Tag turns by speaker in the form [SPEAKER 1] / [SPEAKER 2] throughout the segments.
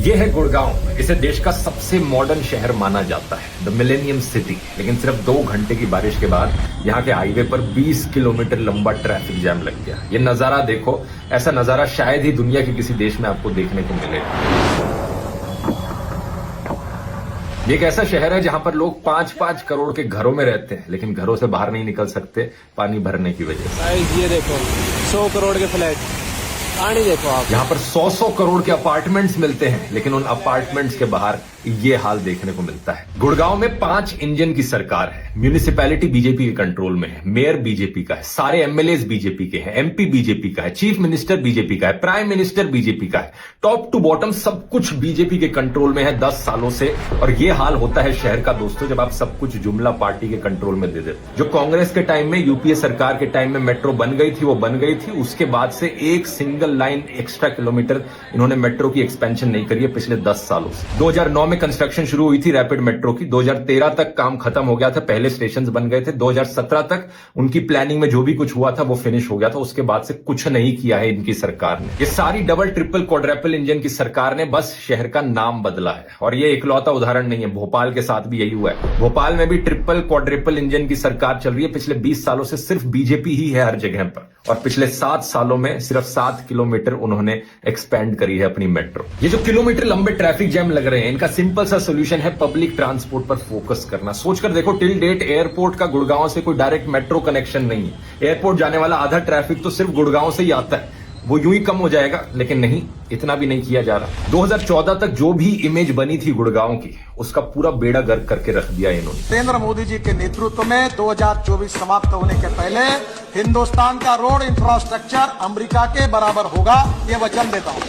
[SPEAKER 1] ये है गुड़गांव। इसे देश का सबसे मॉडर्न शहर माना जाता है, द मिलेनियम सिटी। लेकिन सिर्फ 2 घंटे की बारिश के बाद यहाँ के हाईवे पर 20 किलोमीटर लंबा ट्रैफिक जैम लग गया। ये नजारा देखो, ऐसा नजारा शायद ही दुनिया के किसी देश में आपको देखने को मिलेगा। ये एक ऐसा शहर है जहां पर लोग 5-5 करोड़ के घरों में रहते हैं, लेकिन घरों से बाहर नहीं निकल सकते पानी भरने की वजह से।
[SPEAKER 2] ये देखो 100 करोड़ के फ्लैट, पानी देखो आप।
[SPEAKER 1] यहाँ पर 100 करोड़ के अपार्टमेंट्स मिलते हैं, लेकिन उन अपार्टमेंट्स के बाहर ये हाल देखने को मिलता है। गुड़गांव में 5 इंजन की सरकार है। म्यूनिसिपैलिटी बीजेपी के कंट्रोल में है, मेयर बीजेपी का है, सारे एमएलए बीजेपी के हैं, एमपी बीजेपी का है, चीफ मिनिस्टर बीजेपी का है, प्राइम मिनिस्टर बीजेपी का है। टॉप टू बॉटम सब कुछ बीजेपी के कंट्रोल में है 10 सालों से। और ये हाल होता है शहर का दोस्तों जब आप सब कुछ जुमला पार्टी के कंट्रोल में दे देते। जो कांग्रेस के टाइम में, यूपीए सरकार के टाइम में मेट्रो बन गई थी, वो बन गई थी। उसके बाद से एक सिंगल लाइन एक्स्ट्रा किलोमीटर इन्होंने मेट्रो की एक्सपेंशन नहीं करी है पिछले 10 सालों से। 2009 में कंस्ट्रक्शन शुरू हुई थी रैपिड मेट्रो की। 2013 तक काम खत्म हो गया था, पहले स्टेशन बन गए थे। 2017 तक उनकी प्लानिंग में जो भी कुछ हुआ था वो फिनिश हो गया था। उसके बाद से कुछ नहीं किया है इनकी सरकार ने। ये सारी डबल ट्रिपल क्वाड्रपल इंजन की सरकार ने बस शहर का नाम बदला है। और ये इकलौता उदाहरण नहीं है, भोपाल के साथ भी यही हुआ है। भोपाल में भी ट्रिपल क्वाड्रपल इंजन की सरकार चल रही है। पिछले 20 सालों से सिर्फ बीजेपी ही है हर जगह पर। और पिछले 7 सालों में सिर्फ 7 किलोमीटर उन्होंने एक्सपेंड करी है अपनी मेट्रो। ये जो किलोमीटर लंबे ट्रैफिक जैम लग रहे हैं, इनका सिंपल सा सोल्यूशन है पब्लिक ट्रांसपोर्ट पर फोकस करना। सोचकर देखो, टिल डेट एयरपोर्ट का गुड़गांव से कोई डायरेक्ट मेट्रो कनेक्शन नहीं है। एयरपोर्ट जाने वाला आधा ट्रैफिक तो सिर्फ गुड़गांव से ही आता है। वो यूं ही कम हो जाएगा, लेकिन नहीं, इतना भी नहीं किया जा रहा। 2014 तक जो भी इमेज बनी थी गुड़गांव की, उसका पूरा बेड़ा गर्क करके रख दिया इन्होंने।
[SPEAKER 3] नरेंद्र मोदी जी के नेतृत्व में 2024 समाप्त होने के पहले हिंदुस्तान का रोड इंफ्रास्ट्रक्चर अमेरिका के बराबर होगा, ये वचन देता हूँ।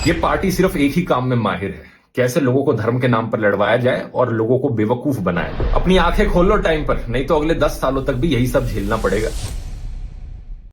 [SPEAKER 1] ये पार्टी सिर्फ एक ही काम में माहिर है, कैसे लोगों को धर्म के नाम पर लड़वाया जाए और लोगों को बेवकूफ बनाया जाए। अपनी आंखें खोल लो टाइम पर, नहीं तो अगले 10 सालों तक भी यही सब झेलना पड़ेगा।